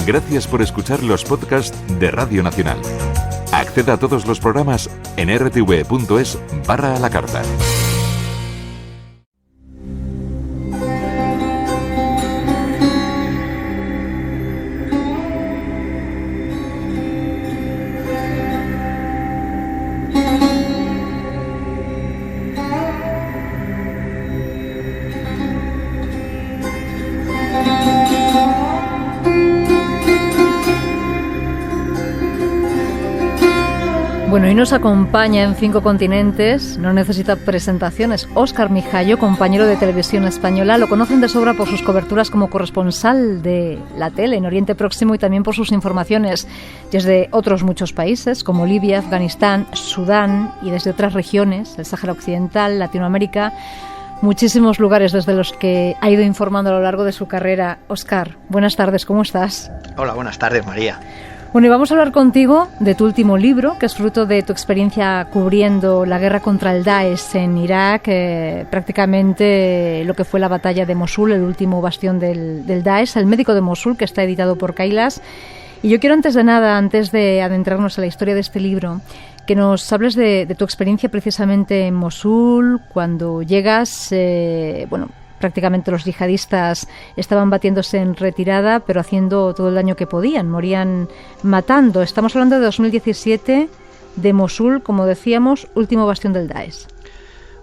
Gracias por escuchar los podcasts de Radio Nacional. Acceda a todos los programas en rtv.es/a la carta. Bueno, y nos acompaña en 5 continentes, no necesita presentaciones, Óscar Mijayo, compañero de Televisión Española. Lo conocen de sobra por sus coberturas como corresponsal de la tele en Oriente Próximo y también por sus informaciones desde otros muchos países como Libia, Afganistán, Sudán y desde otras regiones, el Sáhara Occidental, Latinoamérica, muchísimos lugares desde los que ha ido informando a lo largo de su carrera. Óscar, buenas tardes, ¿cómo estás? Hola, buenas tardes, María. Bueno, y vamos a hablar contigo de tu último libro, que es fruto de tu experiencia cubriendo la guerra contra el Daesh en Irak, prácticamente lo que fue la batalla de Mosul, el último bastión del Daesh, El médico de Mosul, que está editado por Kailas. Y yo quiero antes de adentrarnos a la historia de este libro, que nos hables de tu experiencia precisamente en Mosul, cuando llegas, prácticamente los yihadistas estaban batiéndose en retirada, pero haciendo todo el daño que podían, morían matando. Estamos hablando de 2017, de Mosul, como decíamos, último bastión del Daesh.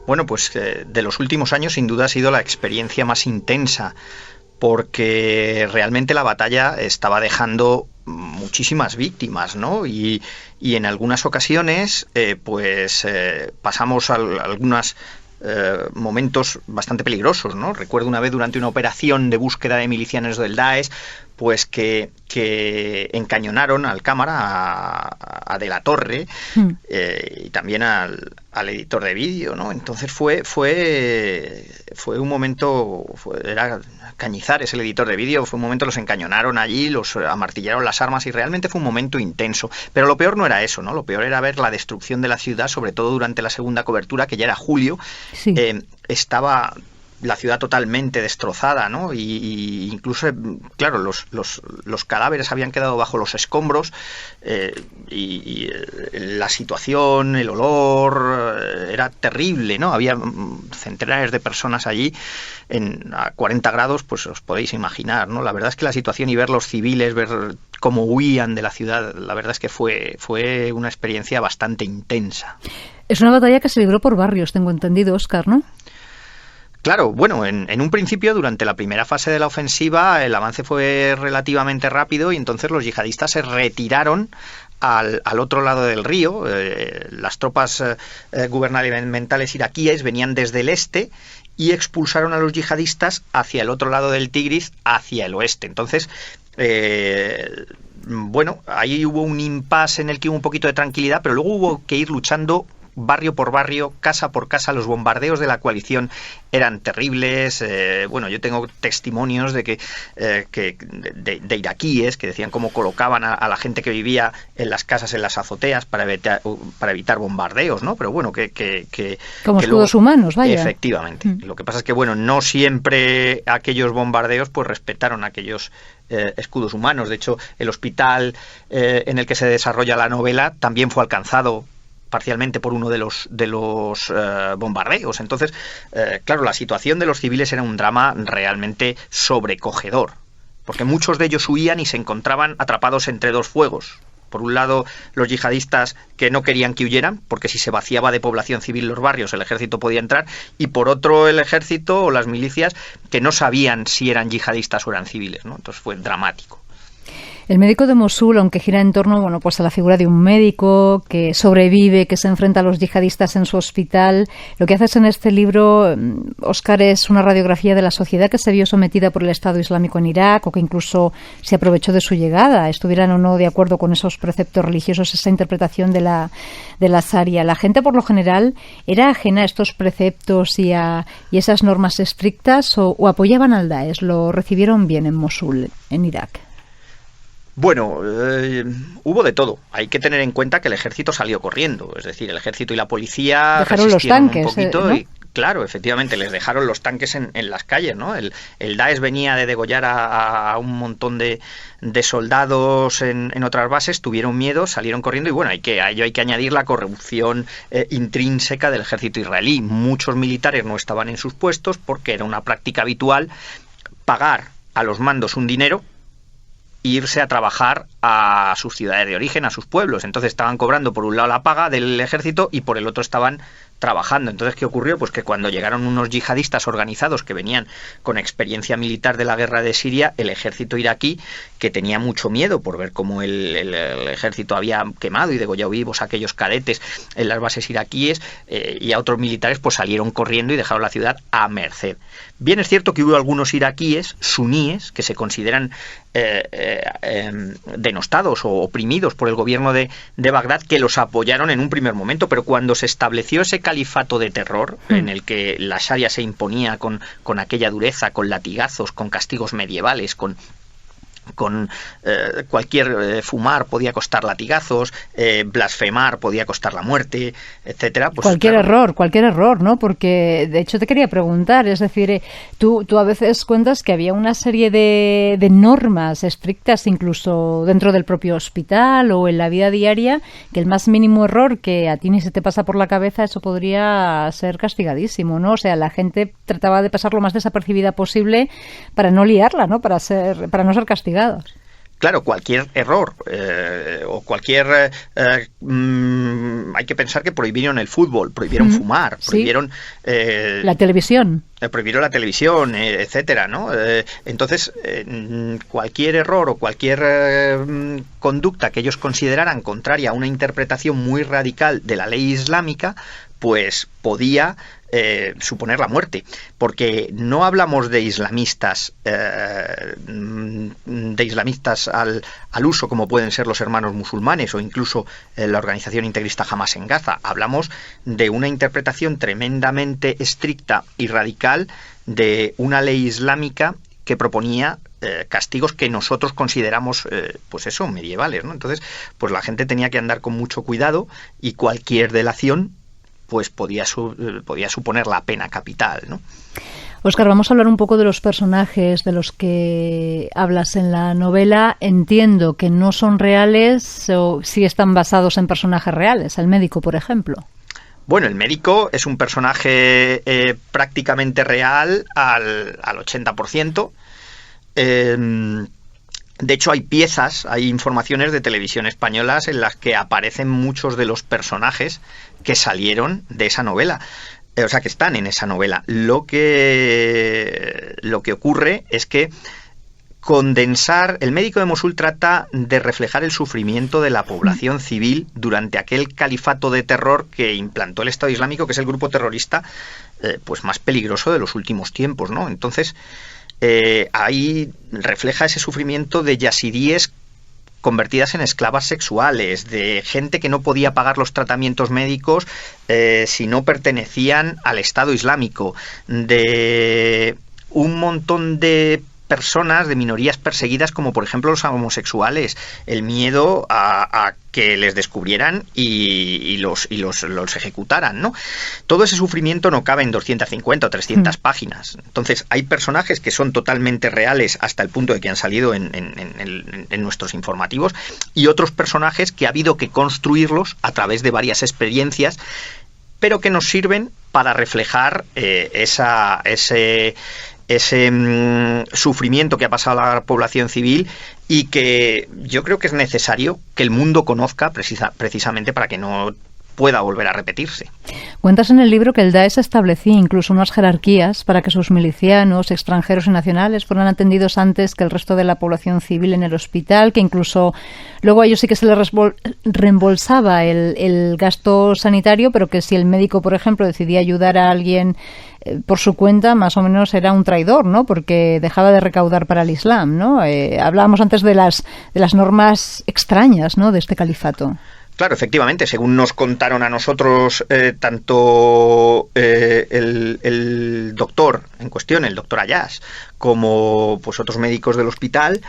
Bueno, pues de los últimos años sin duda ha sido la experiencia más intensa, porque realmente la batalla estaba dejando muchísimas víctimas, ¿no? Y en algunas ocasiones, pasamos algunas momentos bastante peligrosos, ¿no? Recuerdo una vez durante una operación de búsqueda de milicianos del Daesh, pues que encañonaron al cámara, a De la Torre, y también al editor de vídeo, ¿no? Entonces fue un momento, era Cañizares, el editor de vídeo, fue un momento, los encañonaron allí, los amartillaron las armas y realmente fue un momento intenso. Pero lo peor no era eso, ¿no? Lo peor era ver la destrucción de la ciudad, sobre todo durante la segunda cobertura, que ya era julio. Sí. Estaba la ciudad totalmente destrozada, ¿no? Y incluso, claro, los cadáveres habían quedado bajo los escombros, y la situación, el olor, era terrible, ¿no? Había centenares de personas allí a 40 grados, pues os podéis imaginar, ¿no? La verdad es que la situación, y ver los civiles, ver cómo huían de la ciudad, la verdad es que fue una experiencia bastante intensa. Es una batalla que se libró por barrios, tengo entendido, Óscar, ¿no? Claro, bueno, en un principio, durante la primera fase de la ofensiva, el avance fue relativamente rápido y entonces los yihadistas se retiraron al otro lado del río. Las tropas gubernamentales iraquíes venían desde el este y expulsaron a los yihadistas hacia el otro lado del Tigris, hacia el oeste. Entonces, ahí hubo un impasse en el que hubo un poquito de tranquilidad, pero luego hubo que ir luchando barrio por barrio, casa por casa. Los bombardeos de la coalición eran terribles. Yo tengo testimonios de de iraquíes que decían cómo colocaban a la gente que vivía en las casas, en las azoteas, para evitar bombardeos, ¿no? Pero bueno, como escudos humanos, vaya. Efectivamente. Lo que pasa es que, no siempre aquellos bombardeos pues respetaron aquellos escudos humanos. De hecho, el hospital en el que se desarrolla la novela también fue alcanzado parcialmente por uno de los bombardeos. Entonces, claro, la situación de los civiles era un drama realmente sobrecogedor, porque muchos de ellos huían y se encontraban atrapados entre dos fuegos. Por un lado, los yihadistas, que no querían que huyeran, porque si se vaciaba de población civil los barrios, el ejército podía entrar, y por otro, el ejército o las milicias, que no sabían si eran yihadistas o eran civiles, ¿no? Entonces fue dramático. El médico de Mosul, aunque gira en torno a la figura de un médico que sobrevive, que se enfrenta a los yihadistas en su hospital, lo que haces en este libro, Óscar, es una radiografía de la sociedad que se vio sometida por el Estado Islámico en Irak, o que incluso se aprovechó de su llegada, estuvieran o no de acuerdo con esos preceptos religiosos, esa interpretación de la Sharia. La gente, por lo general, ¿era ajena a estos preceptos y esas normas estrictas, o apoyaban al Daesh? ¿Lo recibieron bien en Mosul, en Irak? Bueno, hubo de todo. Hay que tener en cuenta que el ejército salió corriendo, es decir, el ejército y la policía dejaron resistieron los tanques, un poquito, ¿no? y Claro, efectivamente, les dejaron los tanques en las calles, ¿no? El Daesh venía de degollar a un montón de soldados en otras bases, tuvieron miedo, salieron corriendo y bueno, a ello hay que añadir la corrupción intrínseca del ejército israelí. Muchos militares no estaban en sus puestos porque era una práctica habitual pagar a los mandos un dinero e irse a trabajar a sus ciudades de origen, a sus pueblos. Entonces estaban cobrando por un lado la paga del ejército y por el otro estaban trabajando. Entonces, ¿qué ocurrió? Pues que cuando llegaron unos yihadistas organizados que venían con experiencia militar de la guerra de Siria, el ejército iraquí, que tenía mucho miedo por ver cómo el ejército había quemado y degollado vivos a aquellos cadetes en las bases iraquíes, y a otros militares pues salieron corriendo y dejaron la ciudad a merced. Bien es cierto que hubo algunos iraquíes suníes que se consideran denostados o oprimidos por el gobierno de Bagdad, que los apoyaron en un primer momento, pero cuando se estableció ese califato de terror en el que la Sharia se imponía con aquella dureza, con latigazos, con castigos medievales, con cualquier fumar podía costar latigazos, blasfemar podía costar la muerte, etcétera. Pues, cualquier error, ¿no? Porque de hecho te quería preguntar, es decir, tú a veces cuentas que había una serie de normas estrictas incluso dentro del propio hospital o en la vida diaria, que el más mínimo error que a ti ni se te pasa por la cabeza, eso podría ser castigadísimo, ¿no? O sea, la gente trataba de pasar lo más desapercibida posible para no liarla, ¿no? Para no ser castigados. Claro, cualquier error o cualquier... hay que pensar que prohibieron el fútbol, prohibieron fumar, prohibieron... la televisión. Prohibieron la televisión, etcétera, ¿no? Entonces, cualquier error o cualquier conducta que ellos consideraran contraria a una interpretación muy radical de la ley islámica, pues podía suponer la muerte, porque no hablamos de islamistas al uso como pueden ser los hermanos musulmanes o incluso la organización integrista Hamas en Gaza. Hablamos de una interpretación tremendamente estricta y radical de una ley islámica que proponía castigos que nosotros consideramos pues eso, medievales, ¿no? Entonces, pues la gente tenía que andar con mucho cuidado y cualquier delación pues podía suponer la pena capital, ¿no? Óscar, vamos a hablar un poco de los personajes de los que hablas en la novela. Entiendo que no son reales o sí están basados en personajes reales. El médico, por ejemplo. Bueno, el médico es un personaje prácticamente real al 80%. De hecho, hay informaciones de televisión españolas en las que aparecen muchos de los personajes que salieron de esa novela. O sea, que están en esa novela. Lo que ocurre es que el médico de Mosul trata de reflejar el sufrimiento de la población civil durante aquel califato de terror que implantó el Estado Islámico, que es el grupo terrorista pues más peligroso de los últimos tiempos, ¿no? Entonces, ahí refleja ese sufrimiento de yazidíes convertidas en esclavas sexuales, de gente que no podía pagar los tratamientos médicos si no pertenecían al Estado Islámico, de un montón de personas, de minorías perseguidas, como por ejemplo los homosexuales, el miedo a que les descubrieran y los ejecutaran, ¿no? Todo ese sufrimiento no cabe en 250 o 300 páginas. Entonces, hay personajes que son totalmente reales hasta el punto de que han salido en nuestros informativos, y otros personajes que ha habido que construirlos a través de varias experiencias, pero que nos sirven para reflejar ese sufrimiento que ha pasado a la población civil y que yo creo que es necesario que el mundo conozca precisamente para que no pueda volver a repetirse. Cuentas en el libro que el Daesh establecía incluso unas jerarquías para que sus milicianos, extranjeros y nacionales fueran atendidos antes que el resto de la población civil en el hospital, que incluso luego a ellos sí que se les reembolsaba el gasto sanitario, pero que si el médico, por ejemplo, decidía ayudar a alguien por su cuenta, más o menos era un traidor, ¿no? Porque dejaba de recaudar para el Islam, ¿no? Hablábamos antes de las normas extrañas, ¿no?, de este califato. Claro, efectivamente, según nos contaron a nosotros tanto el doctor en cuestión, el doctor Ayaz, como pues otros médicos del hospital,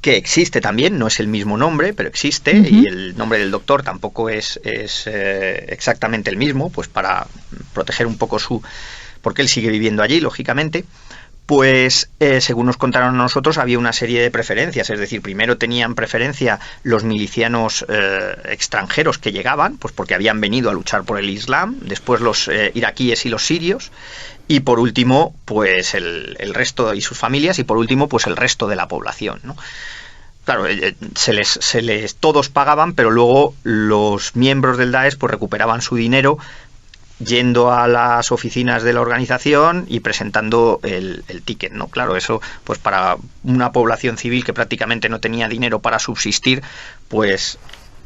que existe también, no es el mismo nombre, pero existe, y el nombre del doctor tampoco es exactamente el mismo, pues para proteger un poco porque él sigue viviendo allí, lógicamente. Pues según nos contaron a nosotros, había una serie de preferencias, es decir, primero tenían preferencia los milicianos extranjeros que llegaban, pues porque habían venido a luchar por el Islam, después los iraquíes y los sirios, y por último, pues el resto y sus familias, y por último, pues el resto de la población, ¿no? Claro, todos pagaban, pero luego los miembros del Daesh pues recuperaban su dinero yendo a las oficinas de la organización y presentando el ticket, ¿no? Claro, eso pues para una población civil que prácticamente no tenía dinero para subsistir, pues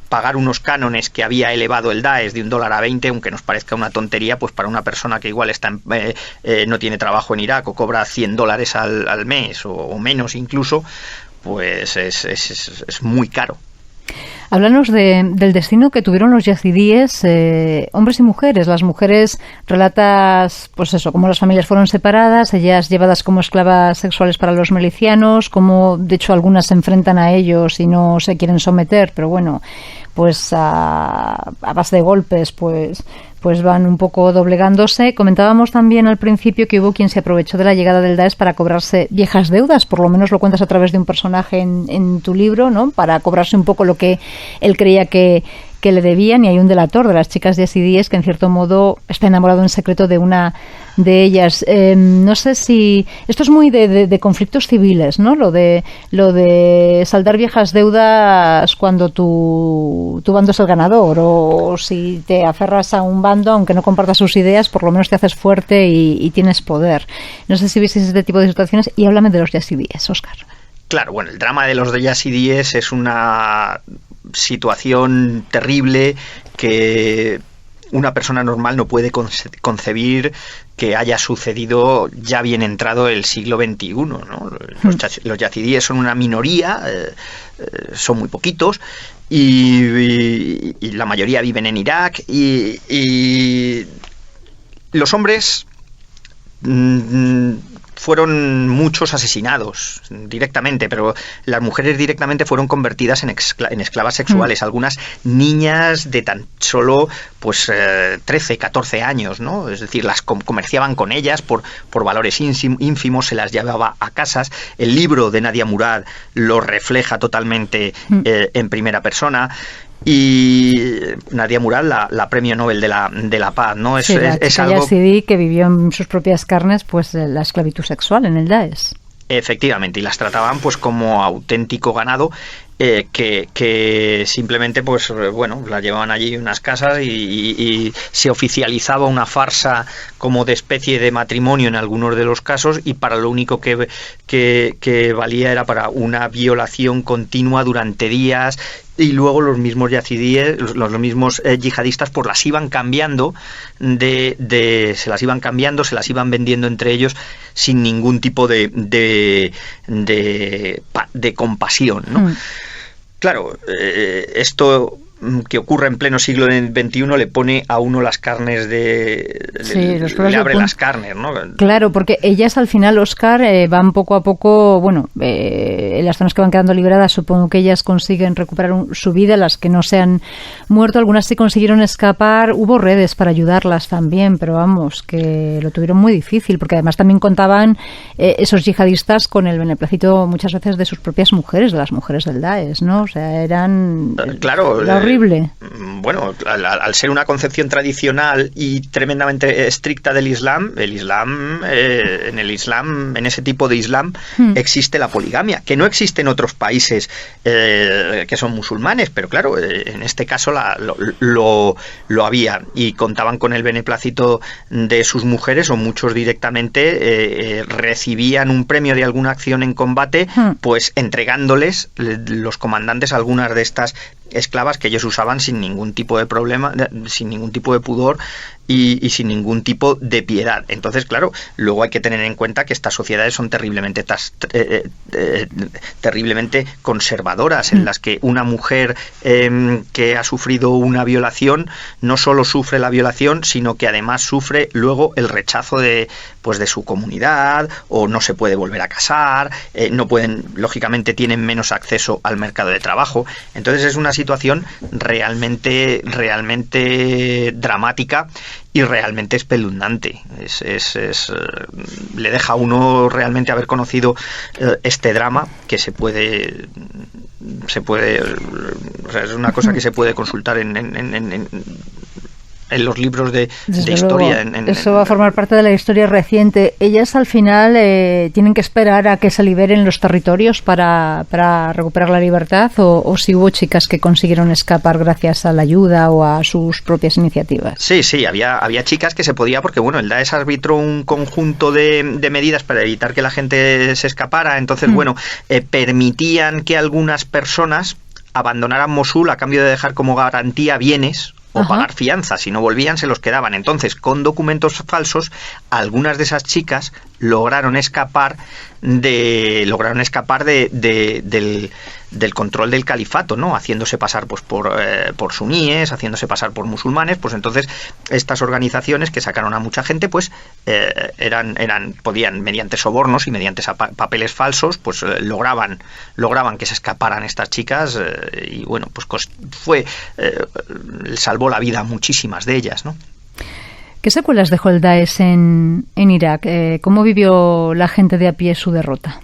pagar unos cánones que había elevado el Daesh de $1 a 20, aunque nos parezca una tontería, pues para una persona que igual está no tiene trabajo en Irak o cobra $100 al mes o menos incluso, pues es muy caro. Háblanos del destino que tuvieron los yazidíes, hombres y mujeres. Las mujeres relatas, pues eso, cómo las familias fueron separadas, ellas llevadas como esclavas sexuales para los milicianos, cómo de hecho algunas se enfrentan a ellos y no se quieren someter, pero bueno, pues a base de golpes, pues van un poco doblegándose. Comentábamos también al principio que hubo quien se aprovechó de la llegada del Daesh para cobrarse viejas deudas, por lo menos lo cuentas a través de un personaje en tu libro, ¿no? Para cobrarse un poco lo que él creía que le debían, y hay un delator de las chicas yazidíes que en cierto modo está enamorado en secreto de una de ellas. No sé si esto es muy de conflictos civiles, ¿no? Lo de saldar viejas deudas cuando tu bando es el ganador, o si te aferras a un bando aunque no compartas sus ideas, por lo menos te haces fuerte y tienes poder. No sé si vieses este tipo de situaciones, y háblame de los yazidíes, Óscar. Claro, bueno, el drama de los yazidíes es una situación terrible que una persona normal no puede concebir que haya sucedido ya bien entrado el siglo XXI, ¿no? Los yazidíes son una minoría, son muy poquitos, y la mayoría viven en Irak, y los hombres fueron muchos asesinados directamente, pero las mujeres directamente fueron convertidas en esclavas sexuales, algunas niñas de tan solo pues 13, 14 años, ¿no? Es decir, las comerciaban con ellas por valores ínfimos, se las llevaba a casas. El libro de Nadia Murad lo refleja totalmente en primera persona. Y Nadia Murad, la premio Nobel de la paz, ¿no? Es algo yazidí que vivió en sus propias carnes pues la esclavitud sexual en el Daesh. Efectivamente, y las trataban pues como auténtico ganado, que simplemente pues bueno, las llevaban allí en unas casas y se oficializaba una farsa como de especie de matrimonio en algunos de los casos, y para lo único que valía era para una violación continua durante días. Y luego los mismos yazidíes, los mismos yihadistas, pues las iban cambiando, se las iban vendiendo entre ellos sin ningún tipo de compasión, ¿no? Claro, esto que ocurre en pleno siglo XXI le pone a uno las carnes le abre las carnes, ¿no? Claro, porque ellas al final, Óscar, van poco a poco, bueno, en las zonas que van quedando liberadas, supongo que ellas consiguen recuperar su vida, las que no se han muerto, algunas sí consiguieron escapar, hubo redes para ayudarlas también, pero vamos, que lo tuvieron muy difícil, porque además también contaban esos yihadistas con el beneplácito muchas veces de sus propias mujeres, de las mujeres del Daesh, ¿no? O sea, eran... Claro, era horrible. Bueno, al ser una concepción tradicional y tremendamente estricta del Islam, en ese tipo de Islam existe la poligamia, que no existe en otros países que son musulmanes, pero claro, en este caso lo había, y contaban con el beneplácito de sus mujeres, o muchos directamente recibían un premio de alguna acción en combate, pues entregándoles los comandantes algunas de estas esclavas que ellos usaban sin ningún tipo de problema, sin ningún tipo de pudor, y sin ningún tipo de piedad. Entonces, claro, luego hay que tener en cuenta que estas sociedades son terriblemente conservadoras, en las que una mujer que ha sufrido una violación no solo sufre la violación, sino que además sufre luego el rechazo de su comunidad, o no se puede volver a casar, no pueden, lógicamente tienen menos acceso al mercado de trabajo. Entonces es una situación realmente dramática y realmente espeluznante. Le deja a uno realmente haber conocido este drama, que se puede, o sea, es una cosa que se puede consultar en los libros de historia. Eso va a formar parte de la historia reciente. Ellas al final tienen que esperar a que se liberen los territorios para recuperar la libertad, o si hubo chicas que consiguieron escapar gracias a la ayuda o a sus propias iniciativas. Sí, había chicas que se podía, porque bueno, el Daesh arbitró un conjunto de medidas para evitar que la gente se escapara. Entonces, permitían que algunas personas abandonaran Mosul a cambio de dejar como garantía bienes o pagar fianza. Si no volvían, se los quedaban. Entonces, con documentos falsos, algunas de esas chicas lograron escapar del control del califato, ¿no? Haciéndose pasar por suníes, haciéndose pasar por musulmanes. Pues entonces estas organizaciones, que sacaron a mucha gente, pues podían, mediante sobornos y mediante papeles falsos, pues lograban que se escaparan estas chicas, y bueno, pues salvó la vida a muchísimas de ellas, ¿no? ¿Qué secuelas dejó el Daesh en Irak? ¿Cómo vivió la gente de a pie su derrota?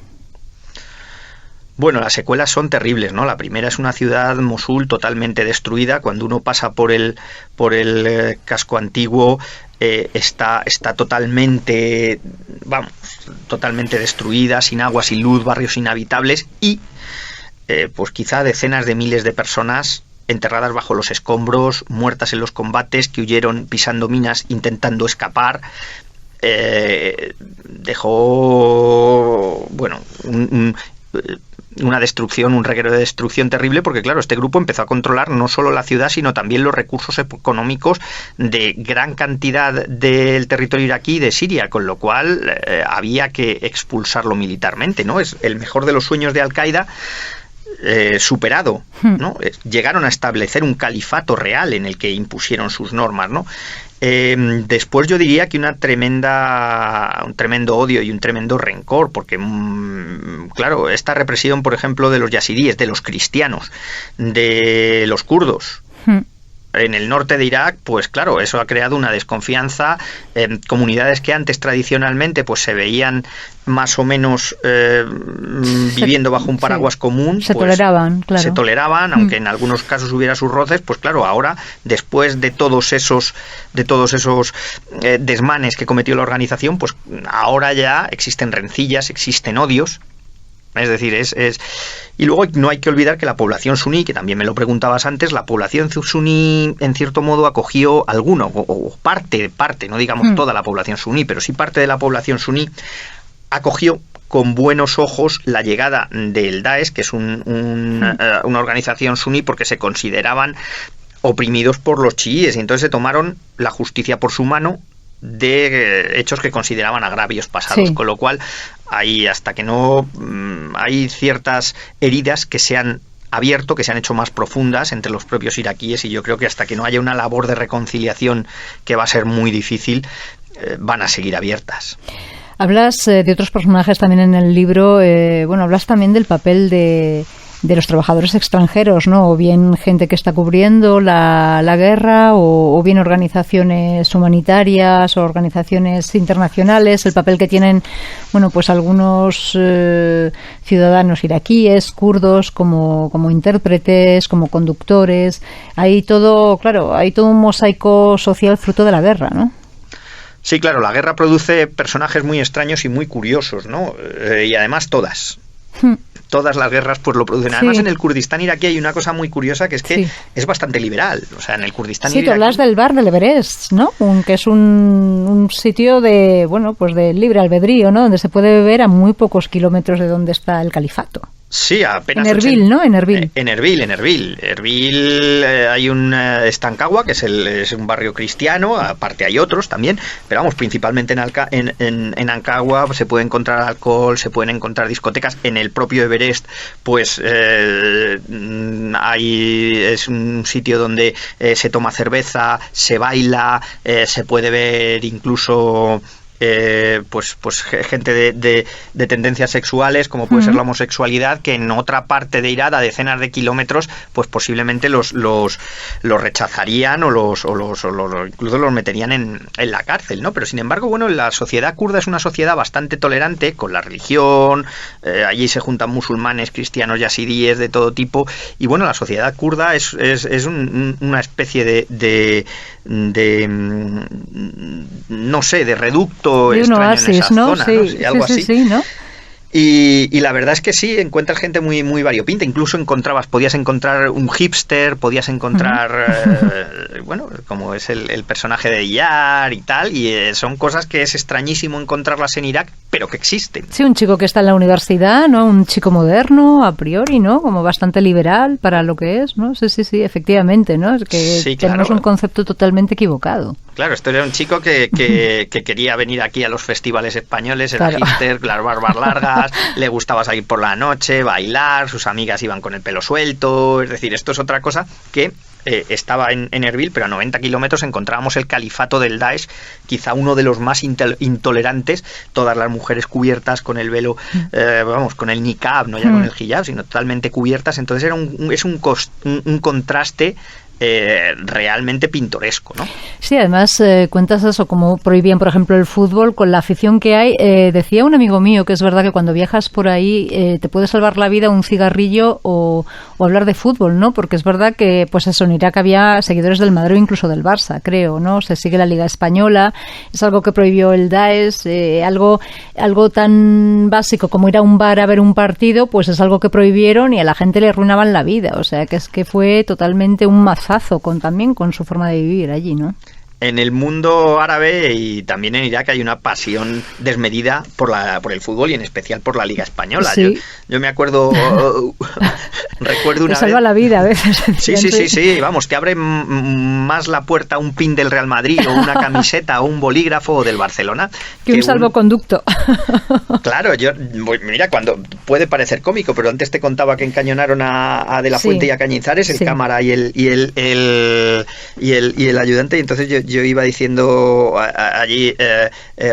Bueno, las secuelas son terribles, ¿no? La primera es una ciudad, Mosul, totalmente destruida. Cuando uno pasa por el casco antiguo, está totalmente destruida, sin agua, sin luz, barrios inhabitables y pues quizá decenas de miles de personas enterradas bajo los escombros, muertas en los combates, que huyeron pisando minas intentando escapar. Dejó, bueno, una destrucción, un reguero de destrucción terrible, porque claro, este grupo empezó a controlar no solo la ciudad, sino también los recursos económicos de gran cantidad del territorio iraquí y de Siria, con lo cual había que expulsarlo militarmente, ¿no? Es el mejor de los sueños de Al-Qaeda superado, ¿no? Llegaron a establecer un califato real en el que impusieron sus normas, ¿no? Después yo diría que un tremendo odio y un tremendo rencor, porque claro, esta represión, por ejemplo, de los yazidíes, de los cristianos, de los kurdos en el norte de Irak, pues claro, eso ha creado una desconfianza. Comunidades que antes tradicionalmente pues se veían más o menos viviendo bajo un paraguas común, se toleraban, claro. Se toleraban, aunque en algunos casos hubiera sus roces. Pues claro, ahora, después de todos esos desmanes que cometió la organización, pues ahora ya existen rencillas, existen odios. Es decir, y luego no hay que olvidar que la población suní, que también me lo preguntabas antes, la población suní en cierto modo acogió o parte, no digamos toda la población suní, pero sí parte de la población suní acogió con buenos ojos la llegada del Daesh, que es una organización suní, porque se consideraban oprimidos por los chiíes, y entonces se tomaron la justicia por su mano de hechos que consideraban agravios pasados, con lo cual hasta que no hay ciertas heridas que se han abierto, que se han hecho más profundas entre los propios iraquíes, y yo creo que hasta que no haya una labor de reconciliación, que va a ser muy difícil, van a seguir abiertas. Hablas de otros personajes también en el libro. Hablas también del papel de los trabajadores extranjeros, ¿no? O bien gente que está cubriendo la guerra, o bien organizaciones humanitarias o organizaciones internacionales, el papel que tienen, pues algunos ciudadanos iraquíes, kurdos, como intérpretes, como conductores. Hay todo un mosaico social fruto de la guerra, ¿no? Sí, claro, la guerra produce personajes muy extraños y muy curiosos, ¿no? Y además todas las guerras pues lo producen. Además, en el Kurdistán iraquí hay una cosa muy curiosa, que es que es bastante liberal. O sea, en el Kurdistán iraquí... tú hablas del bar del Everest, ¿no? Que es un sitio de libre albedrío, ¿no? Donde se puede beber a muy pocos kilómetros de donde está el califato. Sí, apenas... En Erbil, ¿no? En Erbil. En Erbil. Hay está en Cagua, que es un barrio cristiano, aparte hay otros también, pero vamos, principalmente en Ancagua se puede encontrar alcohol, se pueden encontrar discotecas. En el propio Everest, pues es un sitio donde se toma cerveza, se baila, se puede ver incluso... pues gente de tendencias sexuales, como puede ser la homosexualidad, que en otra parte de Irak, a decenas de kilómetros, pues posiblemente los rechazarían o incluso los meterían en la cárcel, ¿no? Pero sin embargo, bueno, la sociedad kurda es una sociedad bastante tolerante con la religión, allí se juntan musulmanes, cristianos, yazidíes de todo tipo, y bueno, la sociedad kurda es una especie de no sé, de reducto de un oasis, en esa zona, sí, ¿no? Sí, algo así. Sí, ¿no? Y la verdad es que sí, encuentras gente muy, muy variopinta. Incluso podías encontrar un hipster, podías encontrar, bueno, como es el personaje de Yar y tal, y son cosas que es extrañísimo encontrarlas en Irak, pero que existen. Sí, un chico que está en la universidad, ¿no? Un chico moderno, a priori, ¿no? Como bastante liberal para lo que es, ¿no? Sí, efectivamente, ¿no? Es que sí, tenemos claro. Un concepto totalmente equivocado. Claro, esto era un chico que quería venir aquí a los festivales españoles, era hipster, las barbas largas, le gustaba salir por la noche, bailar, sus amigas iban con el pelo suelto, es decir, esto es otra cosa que estaba en Erbil, pero a 90 kilómetros encontrábamos el califato del Daesh, quizá uno de los más intolerantes, todas las mujeres cubiertas con el velo, con el niqab, no ya con el hijab, sino totalmente cubiertas, entonces es un contraste realmente pintoresco, ¿no? Sí, además cuentas eso, como prohibían, por ejemplo, el fútbol, con la afición que hay. Decía un amigo mío que es verdad que cuando viajas por ahí te puede salvar la vida un cigarrillo o hablar de fútbol, ¿no? Porque es verdad que, pues eso, en Irak había seguidores del Madrid, incluso del Barça, creo, ¿no? Se sigue la Liga Española, es algo que prohibió el Daesh, algo tan básico como ir a un bar a ver un partido, pues es algo que prohibieron y a la gente le arruinaban la vida, o sea, que es que fue totalmente un mazazo también con su forma de vivir allí, ¿no? En el mundo árabe y también en Irak hay una pasión desmedida por el fútbol y en especial por la Liga Española. Sí. Yo me acuerdo, recuerdo una vez... Te salva la vida a veces. Sí, vamos, te abre más la puerta un pin del Real Madrid o una camiseta o un bolígrafo o del Barcelona. Que un salvoconducto. Claro, mira, cuando puede parecer cómico, pero antes te contaba que encañonaron a De la Fuente y a Cañizares, el cámara y el ayudante, y entonces yo iba diciendo allí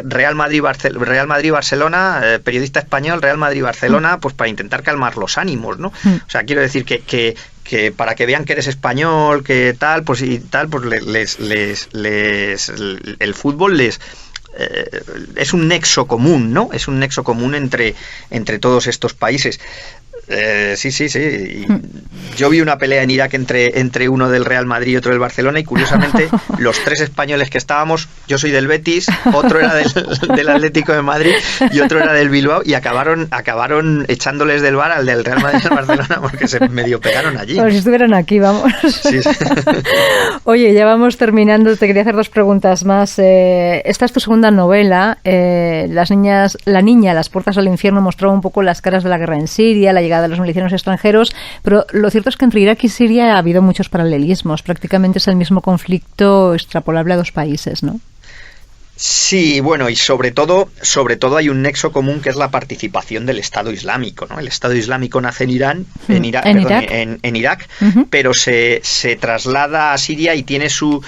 Real Madrid-Barcelona, periodista español, Real Madrid-Barcelona, pues para intentar calmar los ánimos, ¿no? O sea, quiero decir que para que vean que eres español, que tal, pues y tal, pues el fútbol es un nexo común, ¿no? Es un nexo común entre todos estos países. Sí. Yo vi una pelea en Irak entre uno del Real Madrid y otro del Barcelona, y curiosamente los tres españoles que estábamos, yo soy del Betis, otro era del Atlético de Madrid y otro era del Bilbao, y acabaron echándoles del bar al del Real Madrid y al Barcelona porque se medio pegaron allí. Como si estuvieran aquí, vamos. Sí. Oye, ya vamos terminando, te quería hacer dos preguntas más. Esta es tu segunda novela, La niña, las puertas al infierno, mostraba un poco las caras de la guerra en Siria, la llegada de los milicianos extranjeros, pero lo cierto es que entre Irak y Siria ha habido muchos paralelismos. Prácticamente es el mismo conflicto extrapolable a dos países, ¿no? Sí, bueno, y sobre todo hay un nexo común que es la participación del Estado Islámico, ¿no? El Estado Islámico nace en Irak, pero se traslada a Siria y tiene su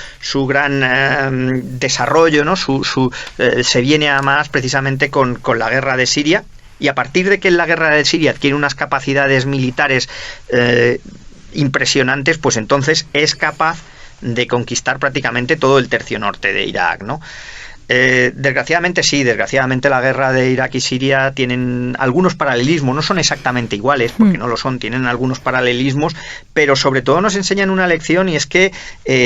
gran desarrollo, ¿no? Se viene además precisamente con la guerra de Siria. Y a partir de que en la guerra de Siria adquiere unas capacidades militares impresionantes, pues entonces es capaz de conquistar prácticamente todo el tercio norte de Irak, ¿no? Desgraciadamente la guerra de Irak y Siria tienen algunos paralelismos, no son exactamente iguales, porque no lo son, tienen algunos paralelismos, pero sobre todo nos enseñan una lección, y es que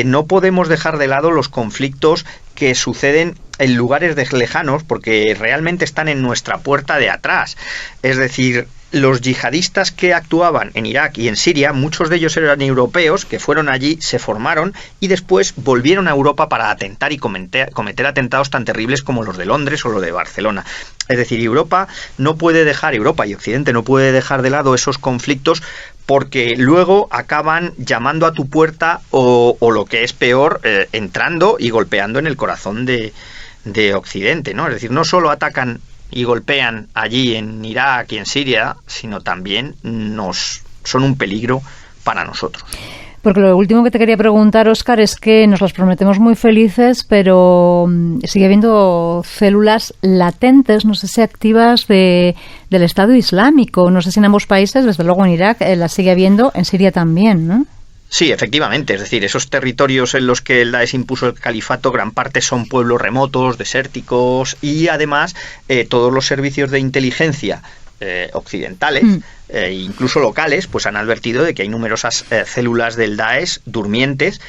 no podemos dejar de lado los conflictos que suceden en lugares lejanos, porque realmente están en nuestra puerta de atrás. Es decir, los yihadistas que actuaban en Irak y en Siria, muchos de ellos eran europeos que fueron allí, se formaron y después volvieron a Europa para atentar y cometer atentados tan terribles como los de Londres o los de Barcelona. Es decir, Europa y Occidente no puede dejar de lado esos conflictos, porque luego acaban llamando a tu puerta o lo que es peor, entrando y golpeando en el corazón de Occidente, ¿no? Es decir, no solo atacan y golpean allí en Irak y en Siria, sino también son un peligro para nosotros. Porque lo último que te quería preguntar, Óscar, es que nos las prometemos muy felices, pero sigue habiendo células latentes, no sé si activas, del Estado Islámico. No sé si en ambos países, desde luego en Irak, las sigue habiendo, en Siria también, ¿no? Sí, efectivamente, es decir, esos territorios en los que el Daesh impuso el califato, gran parte son pueblos remotos, desérticos, y además todos los servicios de inteligencia occidentales, incluso locales, pues han advertido de que hay numerosas células del Daesh durmientes.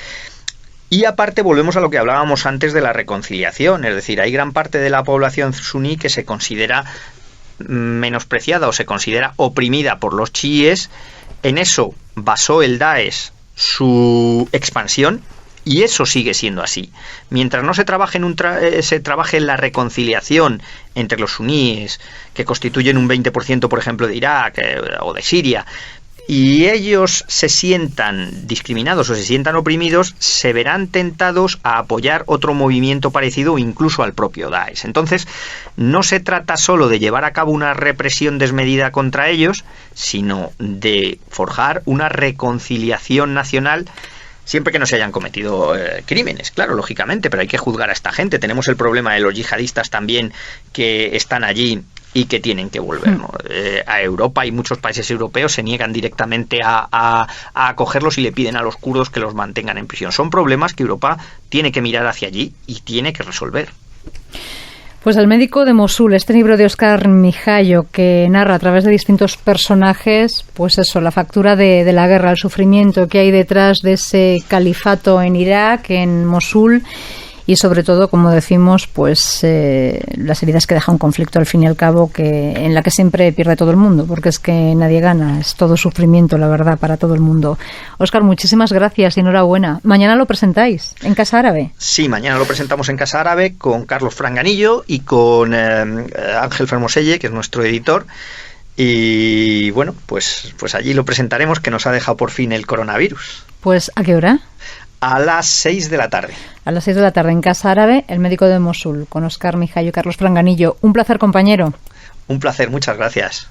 Y aparte volvemos a lo que hablábamos antes de la reconciliación, es decir, hay gran parte de la población suní que se considera menospreciada o se considera oprimida por los chiíes. En eso basó el Daesh su expansión, y eso sigue siendo así. Mientras no se trabaje en la reconciliación entre los suníes, que constituyen un 20%, por ejemplo, de Irak o de Siria, y ellos se sientan discriminados o se sientan oprimidos, se verán tentados a apoyar otro movimiento parecido o incluso al propio Daesh. Entonces, no se trata solo de llevar a cabo una represión desmedida contra ellos, sino de forjar una reconciliación nacional, siempre que no se hayan cometido crímenes, claro, lógicamente, pero hay que juzgar a esta gente. Tenemos el problema de los yihadistas también, que están allí y que tienen que volver, ¿no? A Europa, y muchos países europeos se niegan directamente a acogerlos y le piden a los kurdos que los mantengan en prisión. Son problemas que Europa tiene que mirar hacia allí y tiene que resolver. Pues El médico de Mosul, este libro de Óscar Mijayo, que narra a través de distintos personajes, pues eso, la factura de la guerra, el sufrimiento que hay detrás de ese califato en Irak, en Mosul, y sobre todo, como decimos, pues las heridas que deja un conflicto al fin y al cabo, en la que siempre pierde todo el mundo, porque es que nadie gana, es todo sufrimiento, la verdad, para todo el mundo. Óscar, muchísimas gracias y enhorabuena. Mañana lo presentáis en Casa Árabe. Sí, mañana lo presentamos en Casa Árabe con Carlos Franganillo y con Ángel Fermoselle, que es nuestro editor. Y bueno, pues allí lo presentaremos, que nos ha dejado por fin el coronavirus. Pues, ¿a qué hora? A las 6 de la tarde. A las 6 de la tarde en Casa Árabe, El médico de Mosul, con Óscar Mijayo y Carlos Franganillo. Un placer, compañero. Un placer, muchas gracias.